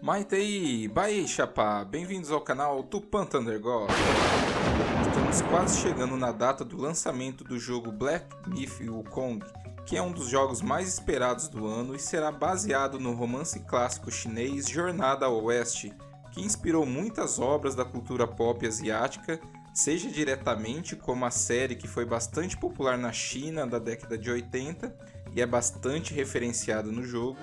Maitei, Bae Chapa, bem-vindos ao canal Tupan Thunder God. Estamos quase chegando na data do lançamento do jogo Black Myth Wukong, que é um dos jogos mais esperados do ano e será baseado no romance clássico chinês Jornada ao Oeste, que inspirou muitas obras da cultura pop asiática, seja diretamente como a série que foi bastante popular na China da década de 80 e é bastante referenciada no jogo,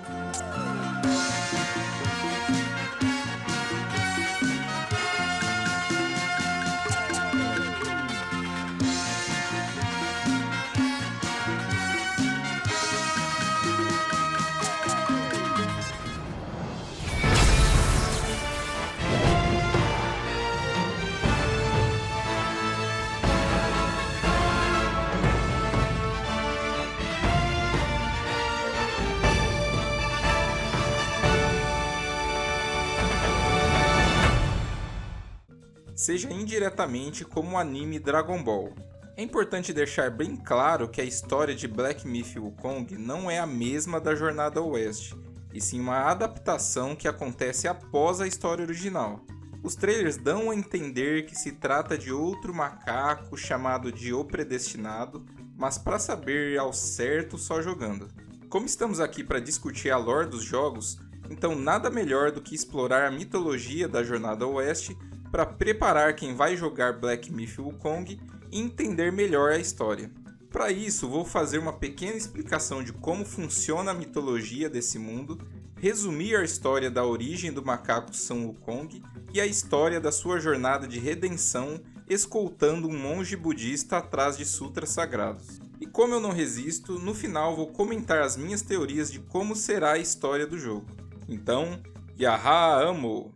seja indiretamente como o anime Dragon Ball. É importante deixar bem claro que a história de Black Myth Wukong não é a mesma da Jornada ao Oeste, e sim uma adaptação que acontece após a história original. Os trailers dão a entender que se trata de outro macaco chamado de O Predestinado, mas para saber ao certo só jogando. Como estamos aqui para discutir a lore dos jogos, então nada melhor do que explorar a mitologia da Jornada ao Oeste para preparar quem vai jogar Black Myth Wukong e entender melhor a história. Para isso, vou fazer uma pequena explicação de como funciona a mitologia desse mundo, resumir a história da origem do macaco Sun Wukong e a história da sua jornada de redenção escoltando um monge budista atrás de sutras sagrados. E como eu não resisto, no final vou comentar as minhas teorias de como será a história do jogo. Então, Yaha Amo!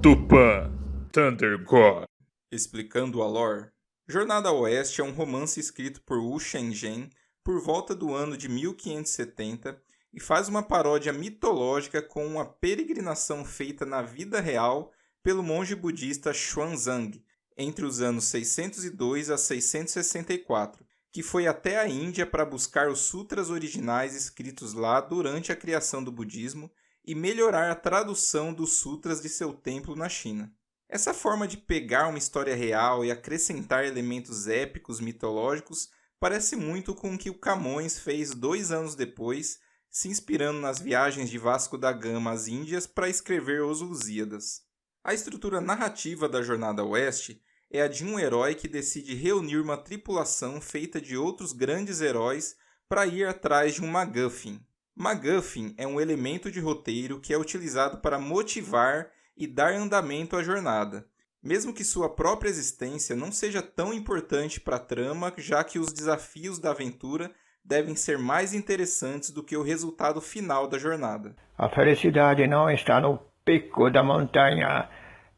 Tupan Thunder God. Explicando a lore, Jornada ao Oeste é um romance escrito por Wu Shenzhen por volta do ano de 1570 e faz uma paródia mitológica com uma peregrinação feita na vida real pelo monge budista Xuanzang entre os anos 602 a 664, que foi até a Índia para buscar os sutras originais escritos lá durante a criação do budismo e melhorar a tradução dos sutras de seu templo na China. Essa forma de pegar uma história real e acrescentar elementos épicos mitológicos parece muito com o que o Camões fez 2 anos depois, se inspirando nas viagens de Vasco da Gama às Índias para escrever Os Lusíadas. A estrutura narrativa da Jornada ao Oeste é a de um herói que decide reunir uma tripulação feita de outros grandes heróis para ir atrás de um MacGuffin. MacGuffin é um elemento de roteiro que é utilizado para motivar e dar andamento à jornada, mesmo que sua própria existência não seja tão importante para a trama, já que os desafios da aventura devem ser mais interessantes do que o resultado final da jornada. A felicidade não está no pico da montanha,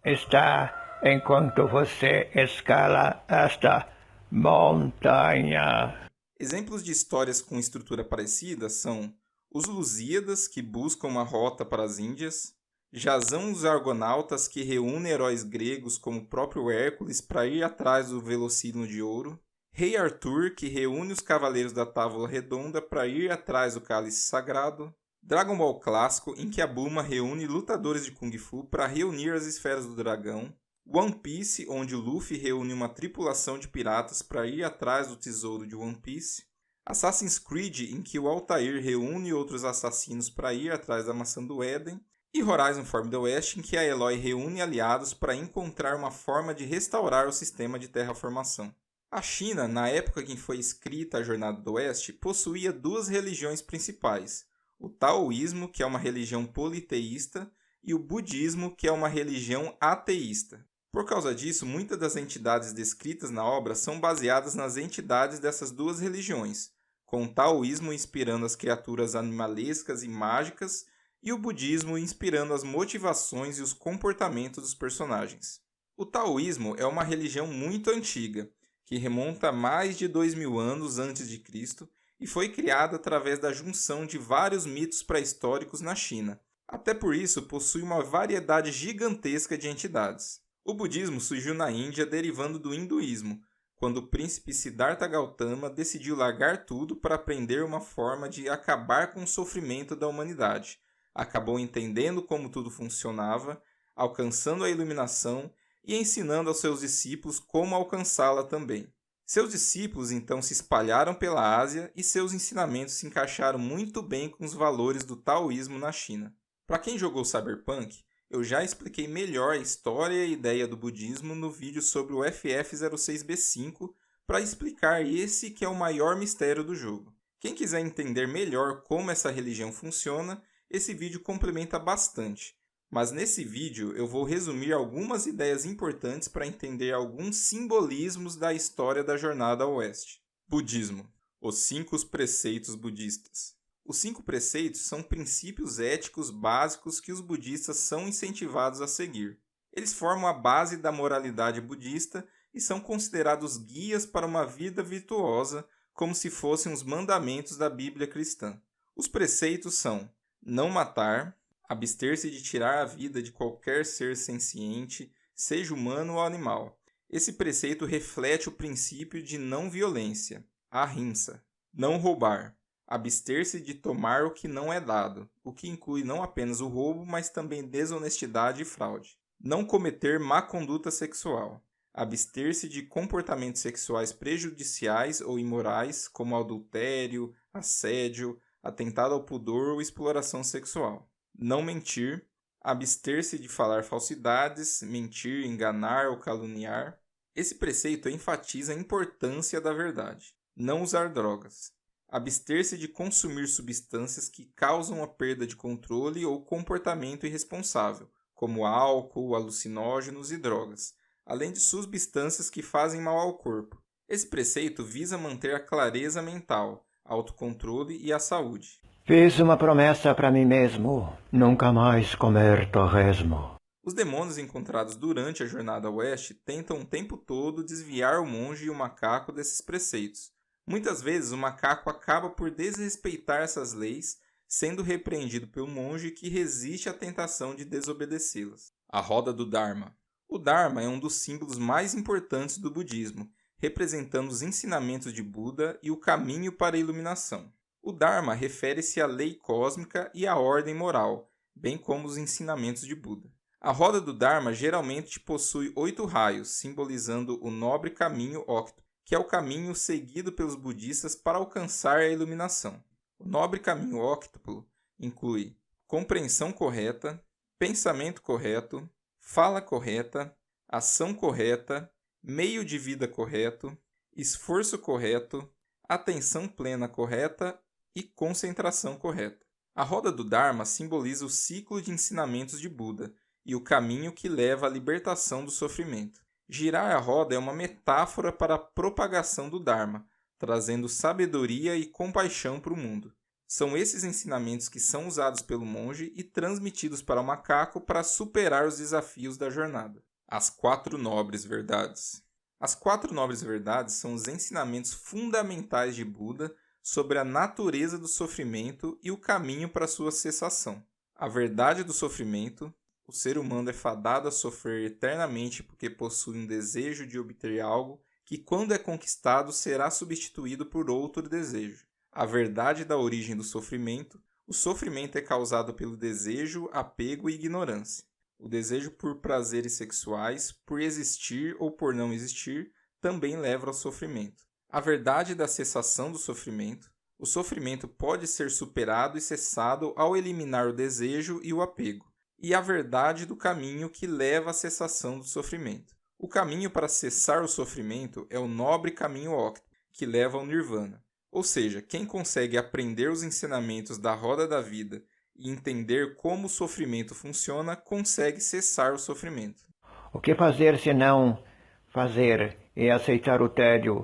está enquanto você escala esta montanha. Exemplos de histórias com estrutura parecida são Os Lusíadas, que buscam uma rota para as Índias, Jasão os Argonautas, que reúne heróis gregos como o próprio Hércules para ir atrás do Velocídromo de Ouro, Rei Arthur, que reúne os Cavaleiros da Távola Redonda para ir atrás do Cálice Sagrado, Dragon Ball Clássico, em que a Bulma reúne lutadores de Kung Fu para reunir as Esferas do Dragão, One Piece, onde o Luffy reúne uma tripulação de piratas para ir atrás do tesouro de One Piece, Assassin's Creed, em que o Altair reúne outros assassinos para ir atrás da Maçã do Éden, e Horizon Forbidden West, em que a Eloy reúne aliados para encontrar uma forma de restaurar o sistema de terraformação. A China, na época em que foi escrita a Jornada do Oeste, possuía 2 religiões principais, o Taoísmo, que é uma religião politeísta, e o Budismo, que é uma religião ateísta. Por causa disso, muitas das entidades descritas na obra são baseadas nas entidades dessas 2 religiões, com o taoísmo inspirando as criaturas animalescas e mágicas e o budismo inspirando as motivações e os comportamentos dos personagens. O taoísmo é uma religião muito antiga, que remonta a mais de 2000 anos antes de Cristo e foi criada através da junção de vários mitos pré-históricos na China. Até por isso, possui uma variedade gigantesca de entidades. O budismo surgiu na Índia derivando do hinduísmo, quando o príncipe Siddhartha Gautama decidiu largar tudo para aprender uma forma de acabar com o sofrimento da humanidade, acabou entendendo como tudo funcionava, alcançando a iluminação e ensinando aos seus discípulos como alcançá-la também. Seus discípulos então se espalharam pela Ásia e seus ensinamentos se encaixaram muito bem com os valores do taoísmo na China. Para quem jogou Cyberpunk, eu já expliquei melhor a história e a ideia do budismo no vídeo sobre o FF06B5 para explicar esse que é o maior mistério do jogo. Quem quiser entender melhor como essa religião funciona, esse vídeo complementa bastante. Mas nesse vídeo eu vou resumir algumas ideias importantes para entender alguns simbolismos da história da Jornada ao Oeste. Budismo. Os 5 preceitos budistas. Os 5 preceitos são princípios éticos básicos que os budistas são incentivados a seguir. Eles formam a base da moralidade budista e são considerados guias para uma vida virtuosa, como se fossem os mandamentos da Bíblia cristã. Os preceitos são: não matar, abster-se de tirar a vida de qualquer ser senciente, seja humano ou animal. Esse preceito reflete o princípio de não violência, ahimsa. Não roubar, abster-se de tomar o que não é dado, o que inclui não apenas o roubo, mas também desonestidade e fraude. Não cometer má conduta sexual, abster-se de comportamentos sexuais prejudiciais ou imorais, como adultério, assédio, atentado ao pudor ou exploração sexual. Não mentir, abster-se de falar falsidades, mentir, enganar ou caluniar. Esse preceito enfatiza a importância da verdade. Não usar drogas, abster-se de consumir substâncias que causam a perda de controle ou comportamento irresponsável, como álcool, alucinógenos e drogas, além de substâncias que fazem mal ao corpo. Esse preceito visa manter a clareza mental, autocontrole e a saúde. Fiz uma promessa para mim mesmo, nunca mais comer torresmo. Os demônios encontrados durante a Jornada ao Oeste tentam o tempo todo desviar o monge e o macaco desses preceitos. Muitas vezes o macaco acaba por desrespeitar essas leis, sendo repreendido pelo monge que resiste à tentação de desobedecê-las. A roda do Dharma. O Dharma é um dos símbolos mais importantes do budismo, representando os ensinamentos de Buda e o caminho para a iluminação. O Dharma refere-se à lei cósmica e à ordem moral, bem como os ensinamentos de Buda. A roda do Dharma geralmente possui 8 raios, simbolizando o nobre caminho óctuplo, que é o caminho seguido pelos budistas para alcançar a iluminação. O nobre caminho óctuplo inclui compreensão correta, pensamento correto, fala correta, ação correta, meio de vida correto, esforço correto, atenção plena correta e concentração correta. A roda do Dharma simboliza o ciclo de ensinamentos de Buda e o caminho que leva à libertação do sofrimento. Girar a roda é uma metáfora para a propagação do Dharma, trazendo sabedoria e compaixão para o mundo. São esses ensinamentos que são usados pelo monge e transmitidos para o macaco para superar os desafios da jornada. As 4 nobres verdades. As 4 nobres verdades são os ensinamentos fundamentais de Buda sobre a natureza do sofrimento e o caminho para sua cessação. A verdade do sofrimento. O ser humano é fadado a sofrer eternamente porque possui um desejo de obter algo que, quando é conquistado, será substituído por outro desejo. A verdade da origem do sofrimento. O sofrimento é causado pelo desejo, apego e ignorância. O desejo por prazeres sexuais, por existir ou por não existir, também leva ao sofrimento. A verdade da cessação do sofrimento. O sofrimento pode ser superado e cessado ao eliminar o desejo e o apego. E a verdade do caminho que leva à cessação do sofrimento. O caminho para cessar o sofrimento é o nobre caminho óctuplo, que leva ao nirvana. Ou seja, quem consegue aprender os ensinamentos da roda da vida e entender como o sofrimento funciona, consegue cessar o sofrimento. O que fazer se não fazer e aceitar o tédio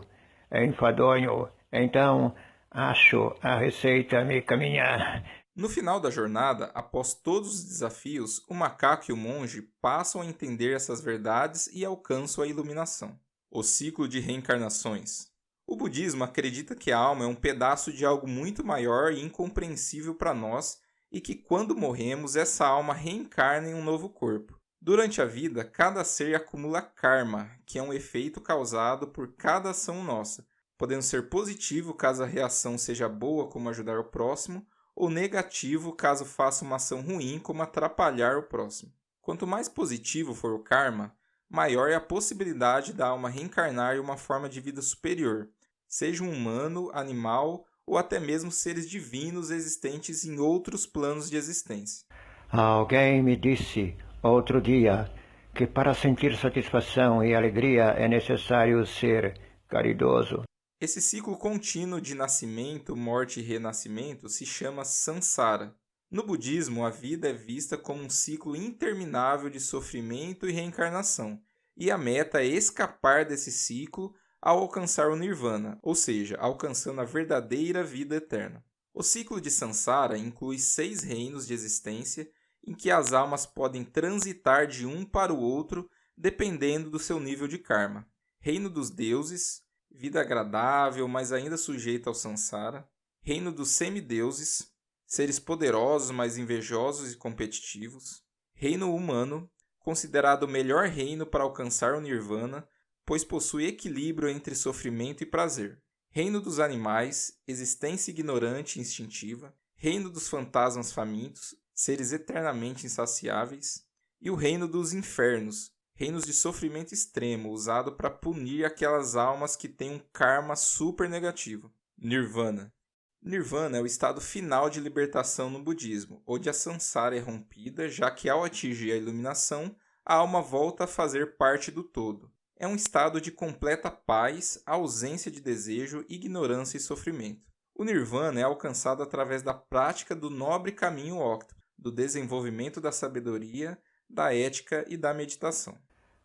é enfadonho? Então, acho a receita me caminhar. No final da jornada, após todos os desafios, o macaco e o monge passam a entender essas verdades e alcançam a iluminação. O ciclo de reencarnações. O budismo acredita que a alma é um pedaço de algo muito maior e incompreensível para nós e que quando morremos, essa alma reencarna em um novo corpo. Durante a vida, cada ser acumula karma, que é um efeito causado por cada ação nossa, podendo ser positivo caso a reação seja boa como ajudar o próximo, ou negativo caso faça uma ação ruim, como atrapalhar o próximo. Quanto mais positivo for o karma, maior é a possibilidade da alma reencarnar em uma forma de vida superior, seja um humano, animal ou até mesmo seres divinos existentes em outros planos de existência. Alguém me disse outro dia que para sentir satisfação e alegria é necessário ser caridoso. Esse ciclo contínuo de nascimento, morte e renascimento se chama samsara. No budismo, a vida é vista como um ciclo interminável de sofrimento e reencarnação, e a meta é escapar desse ciclo ao alcançar o nirvana, ou seja, alcançando a verdadeira vida eterna. O ciclo de samsara inclui 6 reinos de existência em que as almas podem transitar de um para o outro dependendo do seu nível de karma. Reino dos deuses, vida agradável, mas ainda sujeita ao samsara. Reino dos semideuses, seres poderosos, mas invejosos e competitivos. Reino humano, considerado o melhor reino para alcançar o nirvana, pois possui equilíbrio entre sofrimento e prazer. Reino dos animais, existência ignorante e instintiva. Reino dos fantasmas famintos, seres eternamente insaciáveis. E o reino dos infernos, reinos de sofrimento extremo, usado para punir aquelas almas que têm um karma super negativo. Nirvana. Nirvana é o estado final de libertação no budismo, onde a samsara é rompida, já que ao atingir a iluminação, a alma volta a fazer parte do todo. É um estado de completa paz, ausência de desejo, ignorância e sofrimento. O nirvana é alcançado através da prática do nobre caminho óctuplo, do desenvolvimento da sabedoria, da ética e da meditação.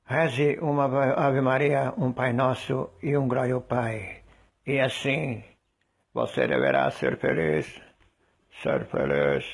Reze uma Ave Maria, um Pai Nosso e um Glória ao Pai. E assim você deverá ser feliz, ser feliz.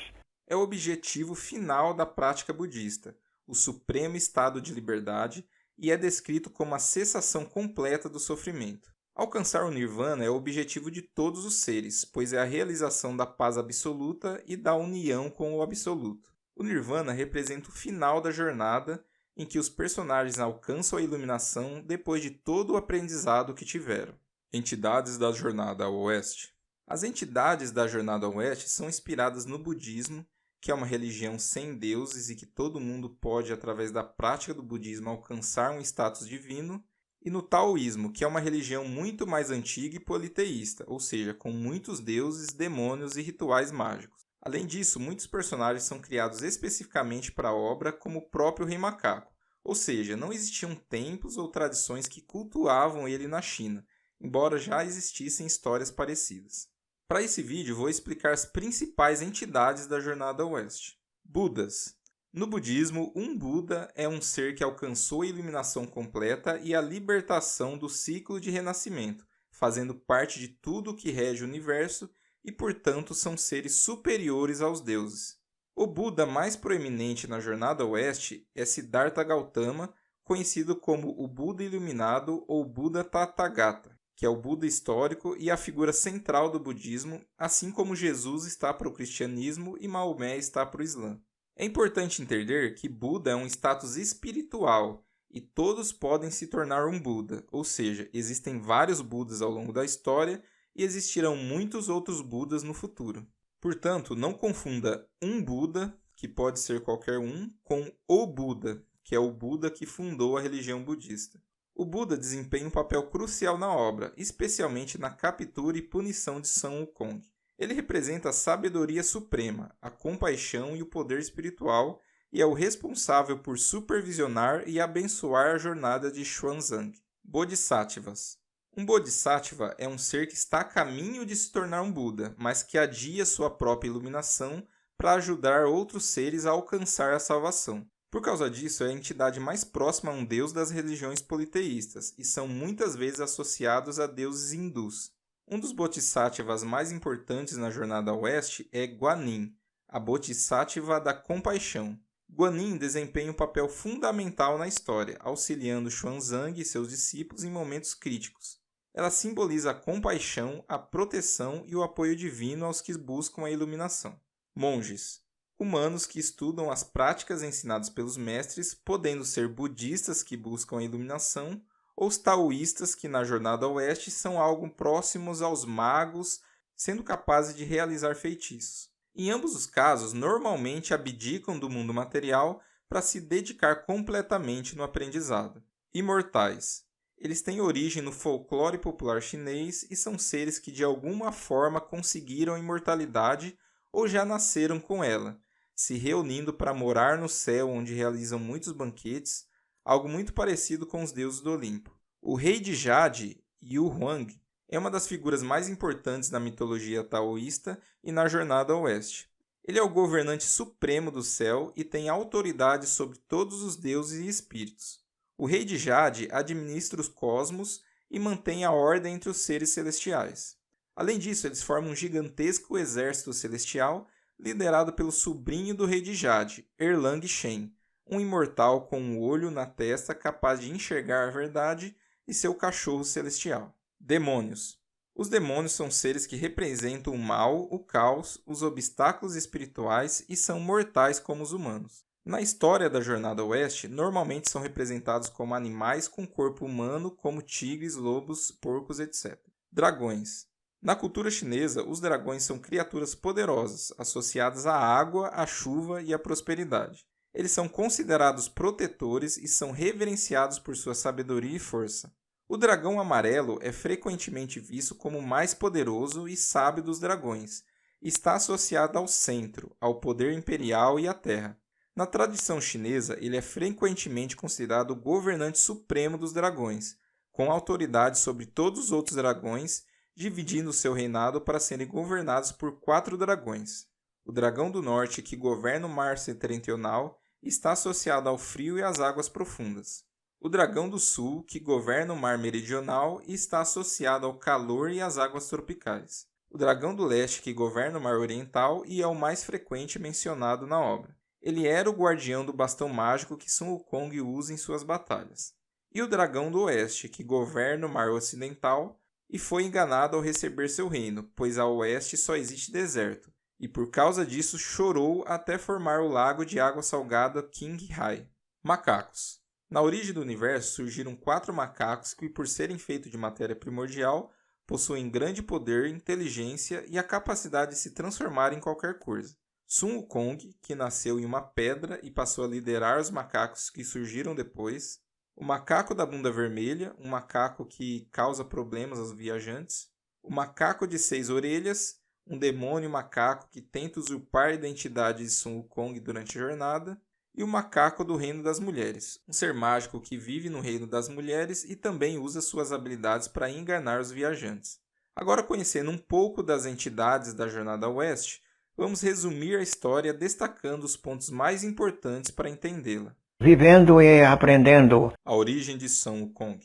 É o objetivo final da prática budista, o supremo estado de liberdade, e é descrito como a cessação completa do sofrimento. Alcançar o nirvana é o objetivo de todos os seres, pois é a realização da paz absoluta e da união com o absoluto. O nirvana representa o final da jornada em que os personagens alcançam a iluminação depois de todo o aprendizado que tiveram. Entidades da Jornada ao Oeste. As entidades da Jornada ao Oeste são inspiradas no budismo, que é uma religião sem deuses e que todo mundo pode, através da prática do budismo, alcançar um status divino, e no taoísmo, que é uma religião muito mais antiga e politeísta, ou seja, com muitos deuses, demônios e rituais mágicos. Além disso, muitos personagens são criados especificamente para a obra, como o próprio Rei Macaco, ou seja, não existiam templos ou tradições que cultuavam ele na China, embora já existissem histórias parecidas. Para esse vídeo, vou explicar as principais entidades da Jornada ao Oeste. Budas. No budismo, um Buda é um ser que alcançou a iluminação completa e a libertação do ciclo de renascimento, fazendo parte de tudo o que rege o universo e, portanto, são seres superiores aos deuses. O Buda mais proeminente na Jornada ao Oeste é Siddhartha Gautama, conhecido como o Buda Iluminado ou Buda Tathagata, que é o Buda histórico e a figura central do budismo, assim como Jesus está para o cristianismo e Maomé está para o Islã. É importante entender que Buda é um status espiritual e todos podem se tornar um Buda, ou seja, existem vários Budas ao longo da história e existirão muitos outros Budas no futuro. Portanto, não confunda um Buda, que pode ser qualquer um, com o Buda, que é o Buda que fundou a religião budista. O Buda desempenha um papel crucial na obra, especialmente na captura e punição de Sun Wukong. Ele representa a sabedoria suprema, a compaixão e o poder espiritual e é o responsável por supervisionar e abençoar a jornada de Xuanzang. Bodhisattvas. Um Bodhisattva é um ser que está a caminho de se tornar um Buda, mas que adia sua própria iluminação para ajudar outros seres a alcançar a salvação. Por causa disso, é a entidade mais próxima a um deus das religiões politeístas e são muitas vezes associados a deuses hindus. Um dos bodhisattvas mais importantes na Jornada ao Oeste é Guanyin, a bodhisattva da compaixão. Guanyin desempenha um papel fundamental na história, auxiliando Xuanzang e seus discípulos em momentos críticos. Ela simboliza a compaixão, a proteção e o apoio divino aos que buscam a iluminação. Monges. Humanos que estudam as práticas ensinadas pelos mestres, podendo ser budistas que buscam a iluminação, ou os taoístas que na Jornada ao Oeste são algo próximos aos magos, sendo capazes de realizar feitiços. Em ambos os casos, normalmente abdicam do mundo material para se dedicar completamente no aprendizado. Imortais. Eles têm origem no folclore popular chinês e são seres que de alguma forma conseguiram a imortalidade ou já nasceram com ela, se reunindo para morar no céu onde realizam muitos banquetes, algo muito parecido com os deuses do Olimpo. O rei de Jade, Yu Huang, é uma das figuras mais importantes na mitologia taoísta e na Jornada ao Oeste. Ele é o governante supremo do céu e tem autoridade sobre todos os deuses e espíritos. O rei de Jade administra os cosmos e mantém a ordem entre os seres celestiais. Além disso, eles formam um gigantesco exército celestial liderado pelo sobrinho do rei de Jade, Erlang Shen, um imortal com um olho na testa capaz de enxergar a verdade e seu cachorro celestial. Demônios. Os demônios são seres que representam o mal, o caos, os obstáculos espirituais e são mortais como os humanos. Na história da Jornada ao Oeste, normalmente são representados como animais com corpo humano, como tigres, lobos, porcos, etc. Dragões. Na cultura chinesa, os dragões são criaturas poderosas, associadas à água, à chuva e à prosperidade. Eles são considerados protetores e são reverenciados por sua sabedoria e força. O dragão amarelo é frequentemente visto como o mais poderoso e sábio dos dragões, e está associado ao centro, ao poder imperial e à terra. Na tradição chinesa, ele é frequentemente considerado o governante supremo dos dragões, com autoridade sobre todos os outros dragões, dividindo seu reinado para serem governados por 4 dragões. O dragão do norte, que governa o mar setentrional, está associado ao frio e às águas profundas. O dragão do sul, que governa o mar meridional e está associado ao calor e às águas tropicais. O dragão do leste, que governa o mar oriental e é o mais frequente mencionado na obra. Ele era o guardião do bastão mágico que Sun Wukong usa em suas batalhas. E o dragão do oeste, que governa o mar ocidental e foi enganado ao receber seu reino, pois ao oeste só existe deserto, e por causa disso chorou até formar o lago de água salgada Qinghai. Macacos. Na origem do universo surgiram 4 macacos que, por serem feitos de matéria primordial, possuem grande poder, inteligência e a capacidade de se transformar em qualquer coisa. Sun Wukong, que nasceu em uma pedra e passou a liderar os macacos que surgiram depois. O macaco da bunda vermelha, um macaco que causa problemas aos viajantes. O macaco de 6 orelhas, um demônio macaco que tenta usurpar a identidade de Sun Wukong durante a jornada. E o macaco do reino das mulheres, um ser mágico que vive no reino das mulheres e também usa suas habilidades para enganar os viajantes. Agora, conhecendo um pouco das entidades da Jornada ao Oeste, vamos resumir a história destacando os pontos mais importantes para entendê-la. Vivendo e aprendendo. A origem de Sun Wukong.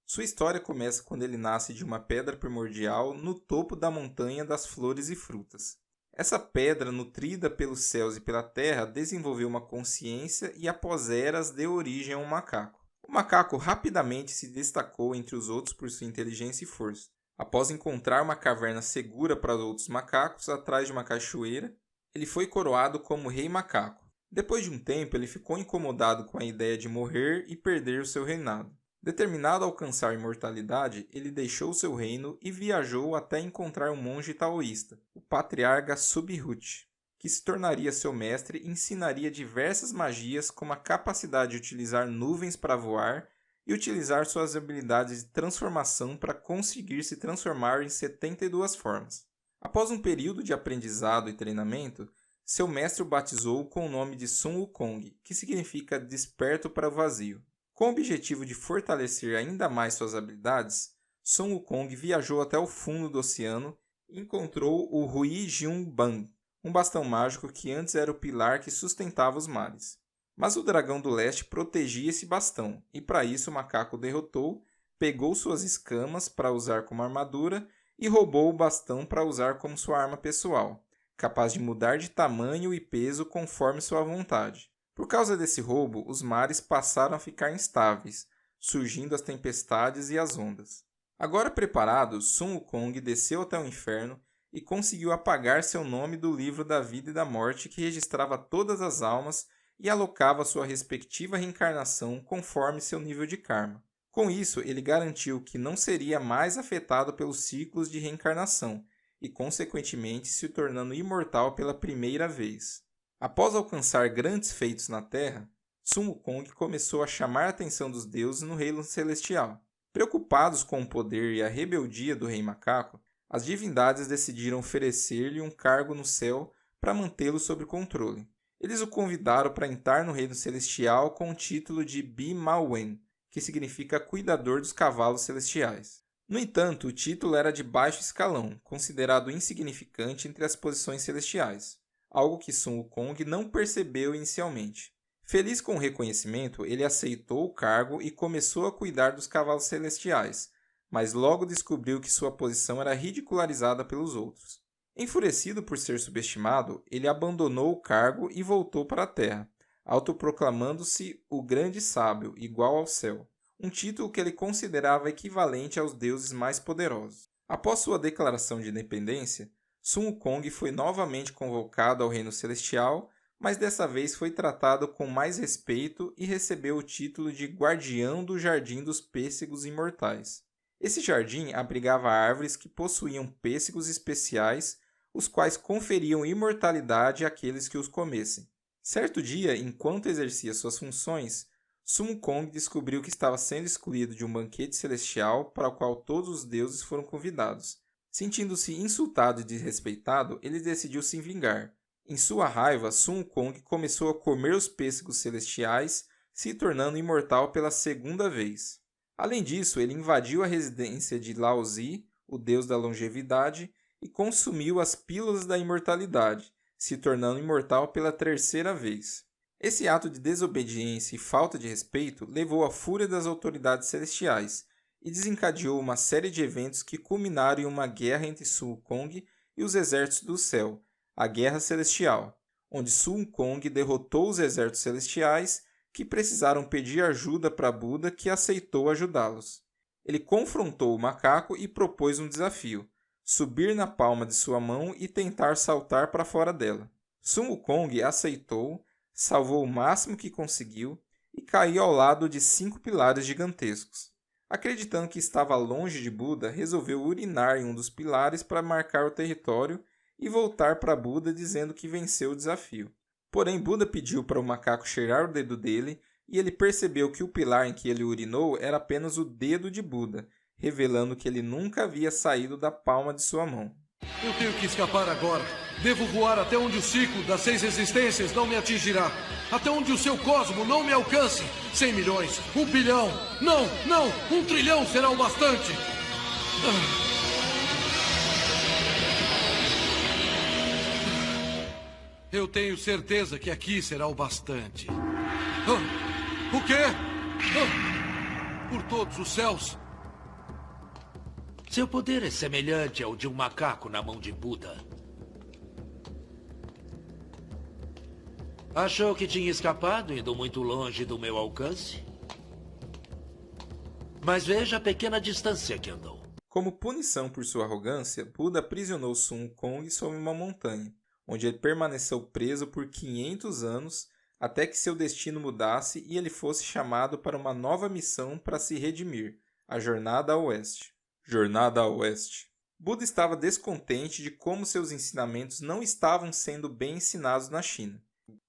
Sua história começa quando ele nasce de uma pedra primordial no topo da montanha das flores e frutas. Essa pedra, nutrida pelos céus e pela terra, desenvolveu uma consciência e após eras deu origem a um macaco. O macaco rapidamente se destacou entre os outros por sua inteligência e força. Após encontrar uma caverna segura para os outros macacos, atrás de uma cachoeira, ele foi coroado como Rei Macaco. Depois de um tempo, ele ficou incomodado com a ideia de morrer e perder o seu reinado. Determinado a alcançar a imortalidade, ele deixou seu reino e viajou até encontrar um monge taoísta, o patriarca Subhut, que se tornaria seu mestre e ensinaria diversas magias como a capacidade de utilizar nuvens para voar e utilizar suas habilidades de transformação para conseguir se transformar em 72 formas. Após um período de aprendizado e treinamento, seu mestre o batizou com o nome de Sun Wukong, que significa desperto para o vazio. Com o objetivo de fortalecer ainda mais suas habilidades, Sun Wukong viajou até o fundo do oceano e encontrou o Hui Jun Bang, um bastão mágico que antes era o pilar que sustentava os mares. Mas o dragão do leste protegia esse bastão, e para isso o macaco derrotou, pegou suas escamas para usar como armadura e roubou o bastão para usar como sua arma pessoal, capaz de mudar de tamanho e peso conforme sua vontade. Por causa desse roubo, os mares passaram a ficar instáveis, surgindo as tempestades e as ondas. Agora preparado, Sun Wukong desceu até o inferno e conseguiu apagar seu nome do livro da vida e da morte que registrava todas as almas e alocava sua respectiva reencarnação conforme seu nível de karma. Com isso, ele garantiu que não seria mais afetado pelos ciclos de reencarnação e, consequentemente, se tornando imortal pela primeira vez. Após alcançar grandes feitos na Terra, Sun Wukong começou a chamar a atenção dos deuses no reino celestial. Preocupados com o poder e a rebeldia do Rei Macaco, as divindades decidiram oferecer-lhe um cargo no céu para mantê-lo sob controle. Eles o convidaram para entrar no reino celestial com o título de Bi Ma Wen, que significa cuidador dos cavalos celestiais. No entanto, o título era de baixo escalão, considerado insignificante entre as posições celestiais, algo que Sun Wukong não percebeu inicialmente. Feliz com o reconhecimento, ele aceitou o cargo e começou a cuidar dos cavalos celestiais, mas logo descobriu que sua posição era ridicularizada pelos outros. Enfurecido por ser subestimado, ele abandonou o cargo e voltou para a Terra, autoproclamando-se o Grande Sábio, igual ao céu, um título que ele considerava equivalente aos deuses mais poderosos. Após sua declaração de independência, Sun Wukong foi novamente convocado ao Reino Celestial, mas dessa vez foi tratado com mais respeito e recebeu o título de Guardião do Jardim dos Pêssegos Imortais. Esse jardim abrigava árvores que possuíam pêssegos especiais, os quais conferiam imortalidade àqueles que os comessem. Certo dia, enquanto exercia suas funções, Sun Wukong descobriu que estava sendo excluído de um banquete celestial para o qual todos os deuses foram convidados. Sentindo-se insultado e desrespeitado, ele decidiu se vingar. Em sua raiva, Sun Wukong começou a comer os pêssegos celestiais, se tornando imortal pela segunda vez. Além disso, ele invadiu a residência de Lao Zi, o deus da longevidade, e consumiu as pílulas da imortalidade, se tornando imortal pela terceira vez. Esse ato de desobediência e falta de respeito levou à fúria das autoridades celestiais e desencadeou uma série de eventos que culminaram em uma guerra entre Sun Wukong e os exércitos do céu, a Guerra Celestial, onde Sun Wukong derrotou os exércitos celestiais que precisaram pedir ajuda para Buda, que aceitou ajudá-los. Ele confrontou o macaco e propôs um desafio: subir na palma de sua mão e tentar saltar para fora dela. Sun Wukong aceitou, salvou o máximo que conseguiu e caiu ao lado de 5 pilares gigantescos. Acreditando que estava longe de Buda, resolveu urinar em um dos pilares para marcar o território e voltar para Buda dizendo que venceu o desafio. Porém, Buda pediu para o macaco cheirar o dedo dele e ele percebeu que o pilar em que ele urinou era apenas o dedo de Buda, revelando que ele nunca havia saído da palma de sua mão. Eu tenho que escapar agora. Devo voar até onde o ciclo das 6 existências não me atingirá. Até onde o seu cosmo não me alcance. 100 milhões, 1 bilhão. Não, 1 trilhão será o bastante. Eu tenho certeza que aqui será o bastante. O quê? Por todos os céus. Seu poder é semelhante ao de um macaco na mão de Buda. Achou que tinha escapado indo muito longe do meu alcance? Mas veja a pequena distância que andou. Como punição por sua arrogância, Buda aprisionou Sun Wukong sob uma montanha, onde ele permaneceu preso por 500 anos até que seu destino mudasse e ele fosse chamado para uma nova missão para se redimir, a Jornada ao Oeste. Jornada ao Oeste. Buda estava descontente de como seus ensinamentos não estavam sendo bem ensinados na China,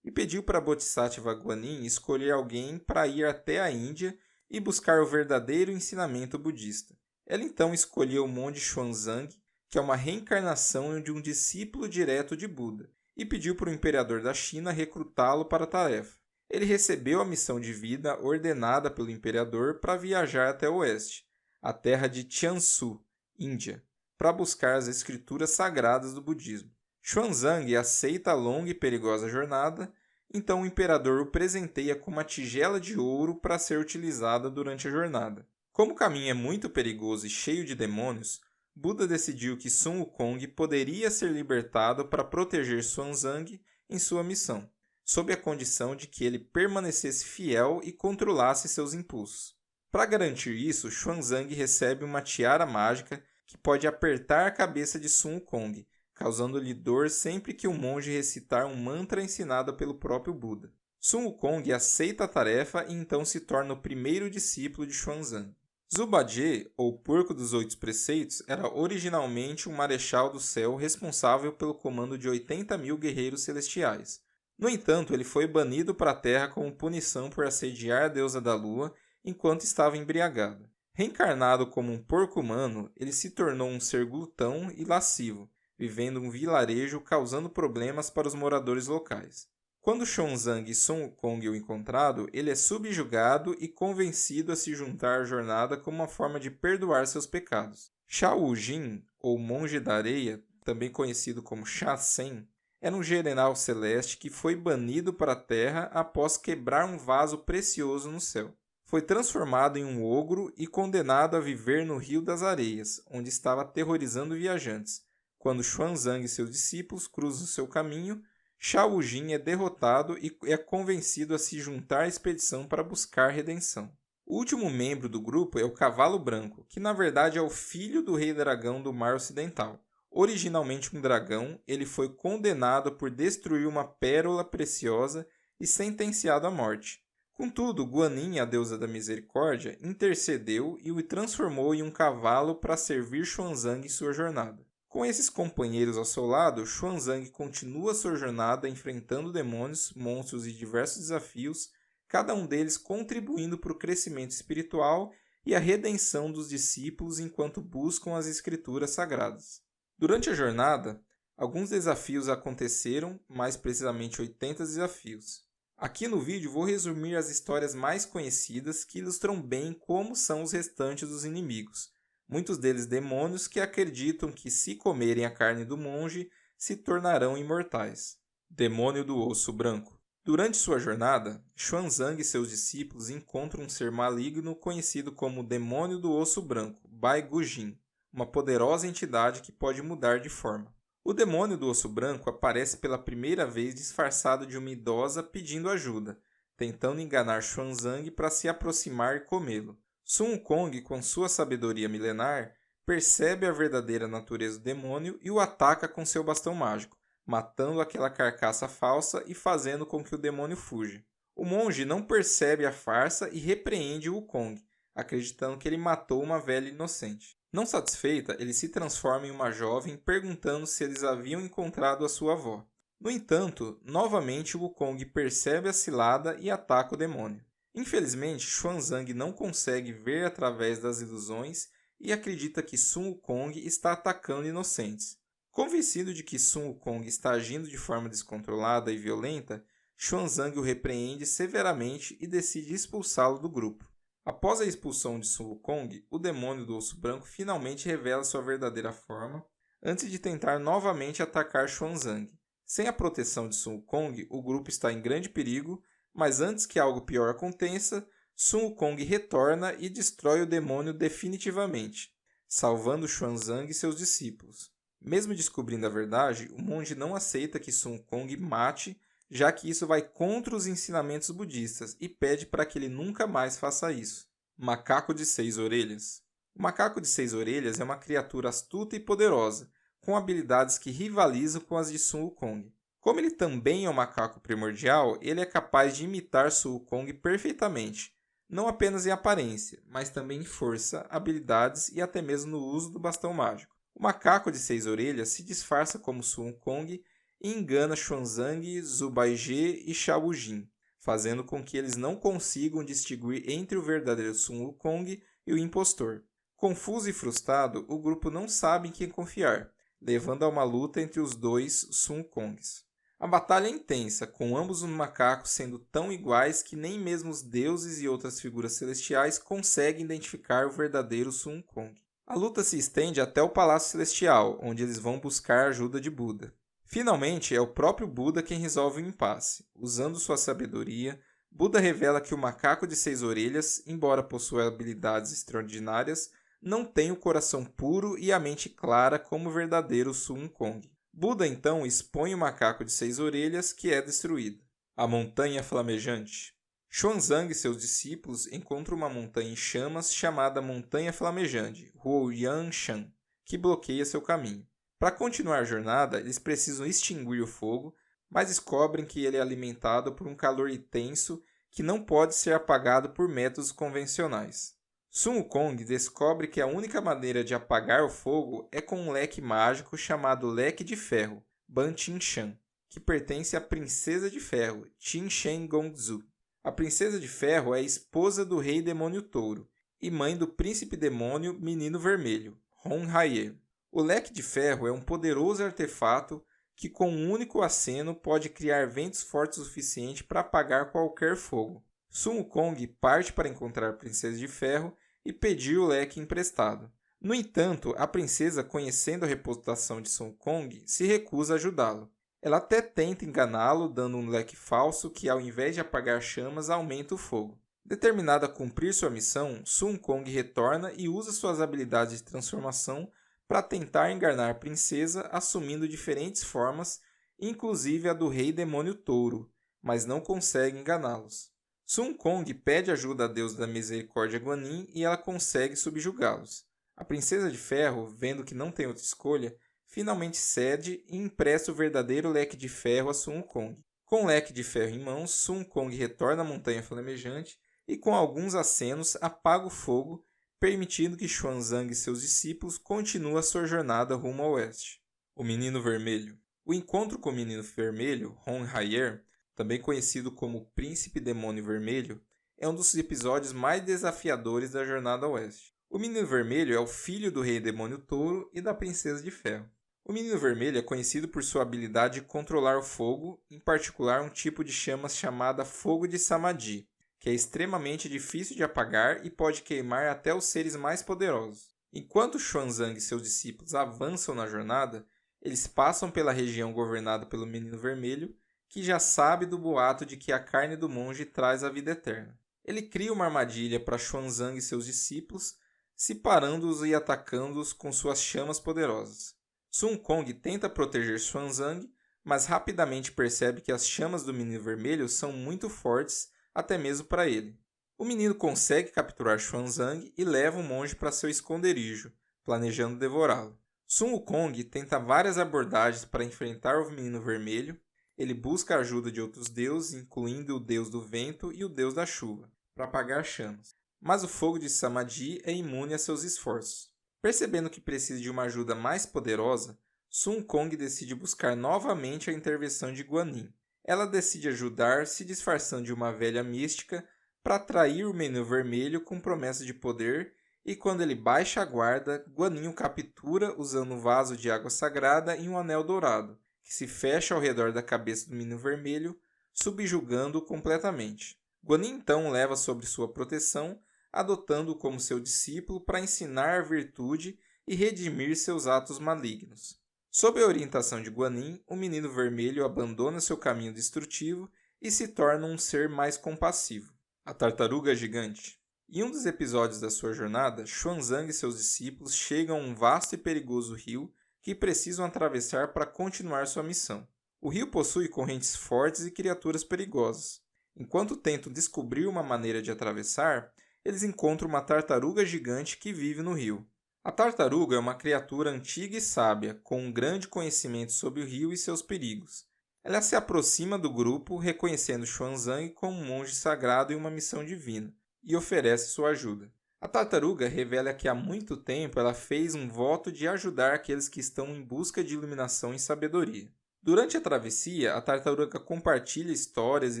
e pediu para Bodhisattva Guanyin escolher alguém para ir até a Índia e buscar o verdadeiro ensinamento budista. Ela então escolheu o monge Xuanzang, que é uma reencarnação de um discípulo direto de Buda, e pediu para o imperador da China recrutá-lo para a tarefa. Ele recebeu a missão de vida ordenada pelo imperador para viajar até o oeste, a terra de Tiansu, Índia, para buscar as escrituras sagradas do budismo. Xuanzang aceita a longa e perigosa jornada, então o imperador o presenteia com uma tigela de ouro para ser utilizada durante a jornada. Como o caminho é muito perigoso e cheio de demônios, Buda decidiu que Sun Wukong poderia ser libertado para proteger Xuanzang em sua missão, sob a condição de que ele permanecesse fiel e controlasse seus impulsos. Para garantir isso, Xuanzang recebe uma tiara mágica que pode apertar a cabeça de Sun Wukong, causando-lhe dor sempre que o monge recitar um mantra ensinado pelo próprio Buda. Sun Wukong aceita a tarefa e então se torna o primeiro discípulo de Xuanzang. Zubadje, ou Porco dos Oito Preceitos, era originalmente um marechal do céu responsável pelo comando de 80.000 guerreiros celestiais. No entanto, ele foi banido para a Terra como punição por assediar a deusa da lua enquanto estava embriagado. Reencarnado como um porco humano, ele se tornou um ser glutão e lascivo, vivendo um vilarejo causando problemas para os moradores locais. Quando Xuanzang e Sun Wukong o encontrado, ele é subjugado e convencido a se juntar à jornada como uma forma de perdoar seus pecados. Shao Wujin, ou Monge da Areia, também conhecido como Sha Sen, era um general celeste que foi banido para a Terra após quebrar um vaso precioso no céu. Foi transformado em um ogro e condenado a viver no Rio das Areias, onde estava aterrorizando viajantes. Quando Xuanzang e seus discípulos cruzam seu caminho, Shao Wujin é derrotado e é convencido a se juntar à expedição para buscar redenção. O último membro do grupo é o Cavalo Branco, que na verdade é o filho do Rei Dragão do Mar Ocidental. Originalmente um dragão, ele foi condenado por destruir uma pérola preciosa e sentenciado à morte. Contudo, Guanin, a deusa da misericórdia, intercedeu e o transformou em um cavalo para servir Xuanzang em sua jornada. Com esses companheiros ao seu lado, Xuanzang continua sua jornada enfrentando demônios, monstros e diversos desafios, cada um deles contribuindo para o crescimento espiritual e a redenção dos discípulos enquanto buscam as escrituras sagradas. Durante a jornada, alguns desafios aconteceram, mais precisamente 80 desafios. Aqui no vídeo vou resumir as histórias mais conhecidas que ilustram bem como são os restantes dos inimigos. Muitos deles demônios que acreditam que se comerem a carne do monge, se tornarão imortais. Demônio do Osso Branco. Durante sua jornada, Xuanzang e seus discípulos encontram um ser maligno conhecido como Demônio do Osso Branco, Bai Gujin, uma poderosa entidade que pode mudar de forma. O Demônio do Osso Branco aparece pela primeira vez disfarçado de uma idosa pedindo ajuda, tentando enganar Xuanzang para se aproximar e comê-lo. Sun Wukong, com sua sabedoria milenar, percebe a verdadeira natureza do demônio e o ataca com seu bastão mágico, matando aquela carcaça falsa e fazendo com que o demônio fuja. O monge não percebe a farsa e repreende o Wukong, acreditando que ele matou uma velha inocente. Não satisfeita, ele se transforma em uma jovem perguntando se eles haviam encontrado a sua avó. No entanto, novamente o Wukong percebe a cilada e ataca o demônio. Infelizmente, Xuanzang não consegue ver através das ilusões e acredita que Sun Wukong está atacando inocentes. Convencido de que Sun Wukong está agindo de forma descontrolada e violenta, Xuanzang o repreende severamente e decide expulsá-lo do grupo. Após a expulsão de Sun Wukong, o Demônio do Osso Branco finalmente revela sua verdadeira forma, antes de tentar novamente atacar Xuanzang. Sem a proteção de Sun Wukong, o grupo está em grande perigo, mas antes que algo pior aconteça, Sun Wukong retorna e destrói o demônio definitivamente, salvando Xuanzang e seus discípulos. Mesmo descobrindo a verdade, o monge não aceita que Sun Wukong mate, já que isso vai contra os ensinamentos budistas e pede para que ele nunca mais faça isso. Macaco de 6 orelhas. O macaco de 6 orelhas é uma criatura astuta e poderosa, com habilidades que rivalizam com as de Sun Wukong. Como ele também é um macaco primordial, ele é capaz de imitar Sun Wukong perfeitamente, não apenas em aparência, mas também em força, habilidades e até mesmo no uso do bastão mágico. O macaco de 6 orelhas se disfarça como Sun Wukong e engana Xuanzang, Zubadje e Shao Wujin, fazendo com que eles não consigam distinguir entre o verdadeiro Sun Wukong e o impostor. Confuso e frustrado, o grupo não sabe em quem confiar, levando a uma luta entre os dois Sun Wukongs. A batalha é intensa, com ambos os macacos sendo tão iguais que nem mesmo os deuses e outras figuras celestiais conseguem identificar o verdadeiro Sun Wukong. A luta se estende até o Palácio Celestial, onde eles vão buscar a ajuda de Buda. Finalmente, é o próprio Buda quem resolve o impasse. Usando sua sabedoria, Buda revela que o macaco de 6 orelhas, embora possua habilidades extraordinárias, não tem o coração puro e a mente clara como o verdadeiro Sun Wukong. Buda então expõe o macaco de 6 orelhas, que é destruído. A Montanha Flamejante. Xuanzang e seus discípulos encontram uma montanha em chamas chamada Montanha Flamejante, Huoyanshan, que bloqueia seu caminho. Para continuar a jornada, eles precisam extinguir o fogo, mas descobrem que ele é alimentado por um calor intenso que não pode ser apagado por métodos convencionais. Sun Wukong descobre que a única maneira de apagar o fogo é com um leque mágico chamado Leque de Ferro, Ban Tin Shan, que pertence à Princesa de Ferro, Qin Shen Gongzhu. A Princesa de Ferro é a esposa do Rei Demônio Touro e mãe do Príncipe Demônio Menino Vermelho, Hon Haier. O Leque de Ferro é um poderoso artefato que com um único aceno pode criar ventos fortes o suficiente para apagar qualquer fogo. Sun Wukong parte para encontrar a Princesa de Ferro e pedir o leque emprestado. No entanto, a princesa, conhecendo a reputação de Sun Wukong, se recusa a ajudá-lo. Ela até tenta enganá-lo, dando um leque falso que, ao invés de apagar chamas, aumenta o fogo. Determinada a cumprir sua missão, Sun Wukong retorna e usa suas habilidades de transformação para tentar enganar a princesa, assumindo diferentes formas, inclusive a do Rei Demônio Touro, mas não consegue enganá-los. Sun Wukong pede ajuda à deusa da misericórdia Guanin e ela consegue subjugá-los. A Princesa de Ferro, vendo que não tem outra escolha, finalmente cede e empresta o verdadeiro Leque de Ferro a Sun Wukong. Com o Leque de Ferro em mãos, Sun Wukong retorna à Montanha Flamejante e com alguns acenos apaga o fogo, permitindo que Xuanzang e seus discípulos continuem a sua jornada rumo ao oeste. O Menino Vermelho. O encontro com o Menino Vermelho, Hon Haier, também conhecido como Príncipe Demônio Vermelho, é um dos episódios mais desafiadores da jornada ao oeste. O Menino Vermelho é o filho do Rei Demônio Touro e da Princesa de Ferro. O Menino Vermelho é conhecido por sua habilidade de controlar o fogo, em particular um tipo de chamas chamada Fogo de Samadhi, que é extremamente difícil de apagar e pode queimar até os seres mais poderosos. Enquanto Xuanzang e seus discípulos avançam na jornada, eles passam pela região governada pelo Menino Vermelho, que já sabe do boato de que a carne do monge traz a vida eterna. Ele cria uma armadilha para Xuanzang e seus discípulos, separando-os e atacando-os com suas chamas poderosas. Sun Wukong tenta proteger Xuanzang, mas rapidamente percebe que as chamas do Menino Vermelho são muito fortes, até mesmo para ele. O menino consegue capturar Xuanzang e leva o monge para seu esconderijo, planejando devorá-lo. Sun Wukong tenta várias abordagens para enfrentar o Menino Vermelho. Ele busca a ajuda de outros deuses, incluindo o deus do vento e o deus da chuva, para apagar chamas. Mas o fogo de Samadhi é imune a seus esforços. Percebendo que precisa de uma ajuda mais poderosa, Sun Wukong decide buscar novamente a intervenção de Guanin. Ela decide ajudar se disfarçando de uma velha mística para atrair o Menino Vermelho com promessas de poder e quando ele baixa a guarda, Guanin o captura usando um vaso de água sagrada e um anel dourado, que se fecha ao redor da cabeça do Menino Vermelho, subjugando-o completamente. Guanin então o leva sob sua proteção, adotando-o como seu discípulo para ensinar a virtude e redimir seus atos malignos. Sob a orientação de Guanin, o Menino Vermelho abandona seu caminho destrutivo e se torna um ser mais compassivo. A Tartaruga Gigante. Em um dos episódios da sua jornada, Xuanzang e seus discípulos chegam a um vasto e perigoso rio que precisam atravessar para continuar sua missão. O rio possui correntes fortes e criaturas perigosas. Enquanto tentam descobrir uma maneira de atravessar, eles encontram uma tartaruga gigante que vive no rio. A tartaruga é uma criatura antiga e sábia, com um grande conhecimento sobre o rio e seus perigos. Ela se aproxima do grupo, reconhecendo Xuanzang como um monge sagrado em uma missão divina, e oferece sua ajuda. A tartaruga revela que há muito tempo ela fez um voto de ajudar aqueles que estão em busca de iluminação e sabedoria. Durante a travessia, a tartaruga compartilha histórias e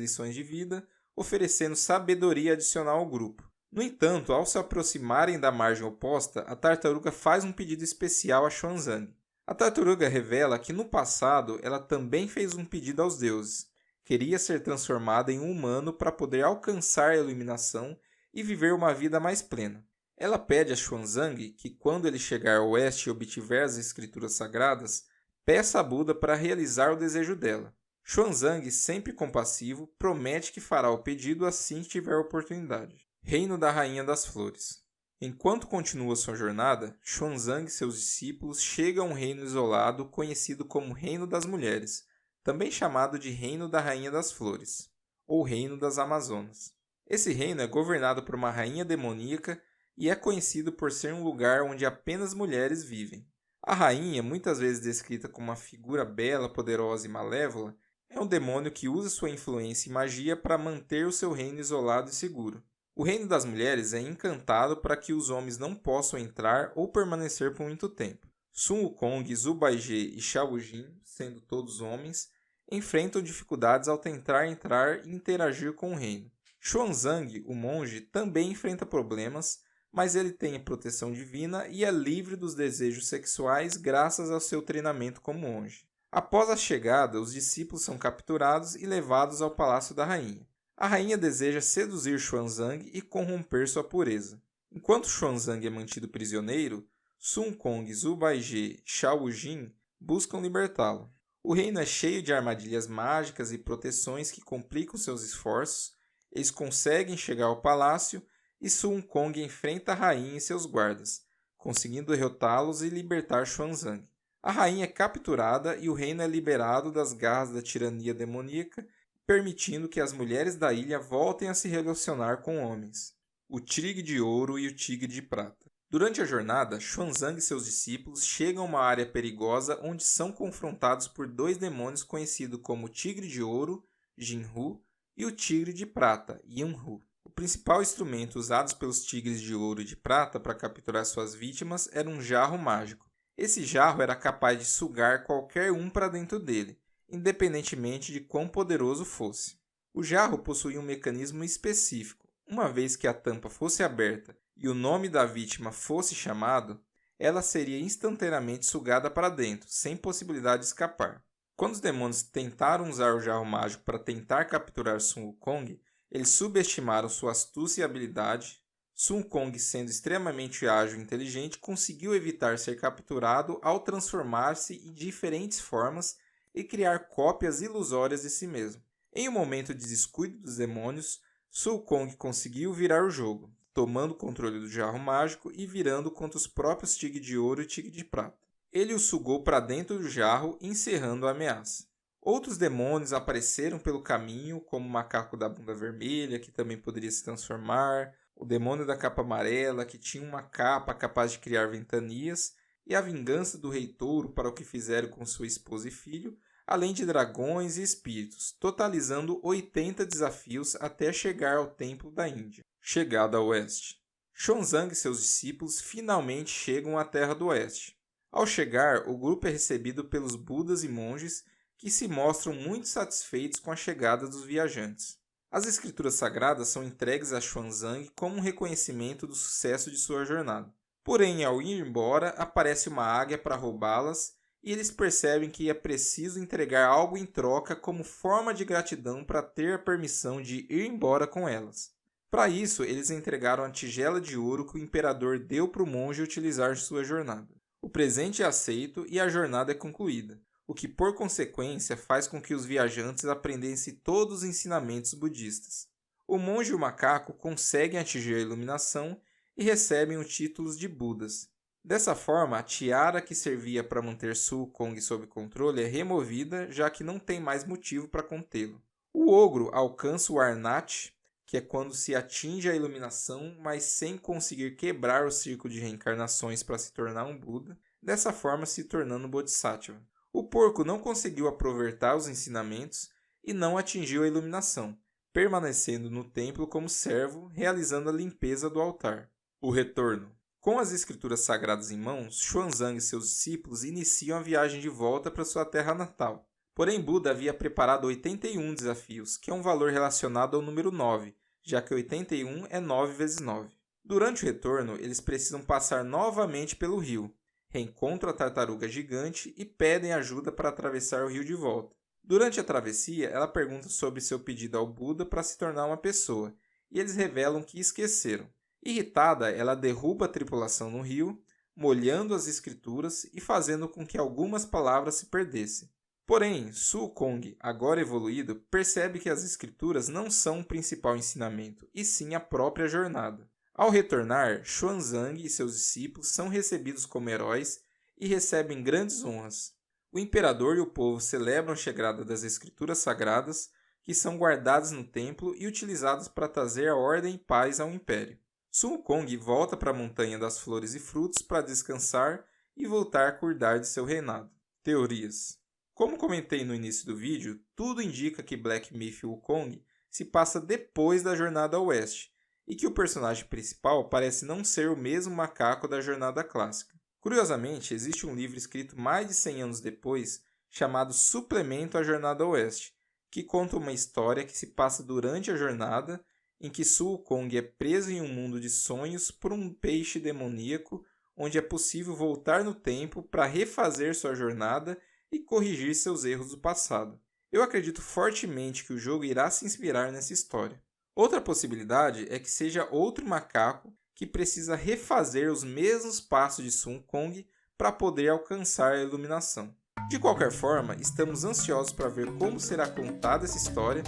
lições de vida, oferecendo sabedoria adicional ao grupo. No entanto, ao se aproximarem da margem oposta, a tartaruga faz um pedido especial a Xuanzang. A tartaruga revela que no passado ela também fez um pedido aos deuses. Queria ser transformada em um humano para poder alcançar a iluminação e viver uma vida mais plena. Ela pede a Xuanzang que, quando ele chegar ao oeste e obtiver as escrituras sagradas, peça a Buda para realizar o desejo dela. Xuanzang, sempre compassivo, promete que fará o pedido assim que tiver oportunidade. Reino da Rainha das Flores. Enquanto continua sua jornada, Xuanzang e seus discípulos chegam a um reino isolado conhecido como Reino das Mulheres, também chamado de Reino da Rainha das Flores, ou Reino das Amazonas. Esse reino é governado por uma rainha demoníaca e é conhecido por ser um lugar onde apenas mulheres vivem. A rainha, muitas vezes descrita como uma figura bela, poderosa e malévola, é um demônio que usa sua influência e magia para manter o seu reino isolado e seguro. O reino das mulheres é encantado para que os homens não possam entrar ou permanecer por muito tempo. Sun Wukong, Zhubaiji e Shao Jin, sendo todos homens, enfrentam dificuldades ao tentar entrar e interagir com o reino. Xuanzang, o monge, também enfrenta problemas, mas ele tem a proteção divina e é livre dos desejos sexuais graças ao seu treinamento como monge. Após a chegada, os discípulos são capturados e levados ao palácio da rainha. A rainha deseja seduzir Xuanzang e corromper sua pureza. Enquanto Xuanzang é mantido prisioneiro, Sun Wukong, Zhubaiji e Shao Jin buscam libertá-lo. O reino é cheio de armadilhas mágicas e proteções que complicam seus esforços. Eles conseguem chegar ao palácio e Sun Wukong enfrenta a rainha e seus guardas, conseguindo derrotá-los e libertar Xuanzang. A rainha é capturada e o reino é liberado das garras da tirania demoníaca, permitindo que as mulheres da ilha voltem a se relacionar com homens. O Tigre de Ouro e o Tigre de Prata. Durante a jornada, Xuanzang e seus discípulos chegam a uma área perigosa onde são confrontados por dois demônios conhecidos como o Tigre de Ouro, Jinhu, e o Tigre de Prata, Yanhu. O principal instrumento usado pelos Tigres de Ouro e de Prata para capturar suas vítimas era um jarro mágico. Esse jarro era capaz de sugar qualquer um para dentro dele, independentemente de quão poderoso fosse. O jarro possuía um mecanismo específico. Uma vez que a tampa fosse aberta e o nome da vítima fosse chamado, ela seria instantaneamente sugada para dentro, sem possibilidade de escapar. Quando os demônios tentaram usar o jarro mágico para tentar capturar Sun Wukong, eles subestimaram sua astúcia e habilidade. Sun Wukong, sendo extremamente ágil e inteligente, conseguiu evitar ser capturado ao transformar-se em diferentes formas e criar cópias ilusórias de si mesmo. Em um momento de descuido dos demônios, Sun Wukong conseguiu virar o jogo, tomando o controle do jarro mágico e virando contra os próprios Tigre de Ouro e Tigre de Prata. Ele o sugou para dentro do jarro, encerrando a ameaça. Outros demônios apareceram pelo caminho, como o macaco da bunda vermelha, que também poderia se transformar, o demônio da capa amarela, que tinha uma capa capaz de criar ventanias, e a vingança do Rei Touro para o que fizeram com sua esposa e filho, além de dragões e espíritos, totalizando 80 desafios até chegar ao Templo da Índia. Chegada ao Oeste. Xuanzang e seus discípulos finalmente chegam à Terra do Oeste. Ao chegar, o grupo é recebido pelos Budas e monges, que se mostram muito satisfeitos com a chegada dos viajantes. As escrituras sagradas são entregues a Xuanzang como um reconhecimento do sucesso de sua jornada. Porém, ao ir embora, aparece uma águia para roubá-las e eles percebem que é preciso entregar algo em troca como forma de gratidão para ter a permissão de ir embora com elas. Para isso, eles entregaram a tigela de ouro que o imperador deu para o monge utilizar em sua jornada. O presente é aceito e a jornada é concluída, o que por consequência faz com que os viajantes aprendessem todos os ensinamentos budistas. O monge e o macaco conseguem atingir a iluminação e recebem os títulos de Budas. Dessa forma, a tiara que servia para manter Sun Wukong sob controle é removida, já que não tem mais motivo para contê-lo. O ogro alcança o Arnat, que é quando se atinge a iluminação, mas sem conseguir quebrar o círculo de reencarnações para se tornar um Buda, dessa forma se tornando Bodhisattva. O porco não conseguiu aproveitar os ensinamentos e não atingiu a iluminação, permanecendo no templo como servo, realizando a limpeza do altar. O retorno. Com as escrituras sagradas em mãos, Xuanzang e seus discípulos iniciam a viagem de volta para sua terra natal. Porém, Buda havia preparado 81 desafios, que é um valor relacionado ao número 9, já que 81 é 9 vezes 9. Durante o retorno, eles precisam passar novamente pelo rio, reencontram a tartaruga gigante e pedem ajuda para atravessar o rio de volta. Durante a travessia, ela pergunta sobre seu pedido ao Buda para se tornar uma pessoa, e eles revelam que esqueceram. Irritada, ela derruba a tripulação no rio, molhando as escrituras e fazendo com que algumas palavras se perdessem. Porém, Sun Wukong, agora evoluído, percebe que as escrituras não são o principal ensinamento, e sim a própria jornada. Ao retornar, Xuanzang e seus discípulos são recebidos como heróis e recebem grandes honras. O imperador e o povo celebram a chegada das escrituras sagradas, que são guardadas no templo e utilizadas para trazer a ordem e paz ao império. Sun Wukong volta para a Montanha das Flores e Frutos para descansar e voltar a cuidar de seu reinado. Teorias. Como comentei no início do vídeo, tudo indica que Black Myth Wukong se passa depois da Jornada ao Oeste, e que o personagem principal parece não ser o mesmo macaco da jornada clássica. Curiosamente, existe um livro escrito mais de 100 anos depois, chamado Suplemento à Jornada Oeste, que conta uma história que se passa durante a jornada, em que Sun Wukong é preso em um mundo de sonhos por um peixe demoníaco, onde é possível voltar no tempo para refazer sua jornada e corrigir seus erros do passado. Eu acredito fortemente que o jogo irá se inspirar nessa história. Outra possibilidade é que seja outro macaco que precisa refazer os mesmos passos de Sun Wukong para poder alcançar a iluminação. De qualquer forma, estamos ansiosos para ver como será contada essa história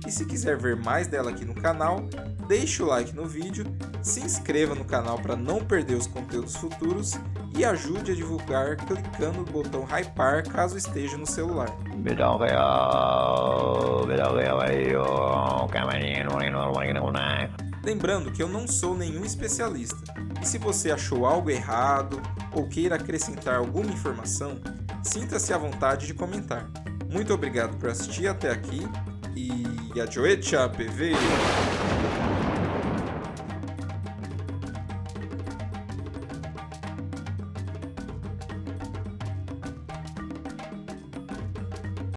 e se quiser ver mais dela aqui no canal, deixe o like no vídeo, se inscreva no canal para não perder os conteúdos futuros e ajude a divulgar clicando no botão hypar caso esteja no celular. Lembrando que eu não sou nenhum especialista, e se você achou algo errado ou queira acrescentar alguma informação, sinta-se à vontade de comentar. Muito obrigado por assistir até aqui e Adjoecha PV!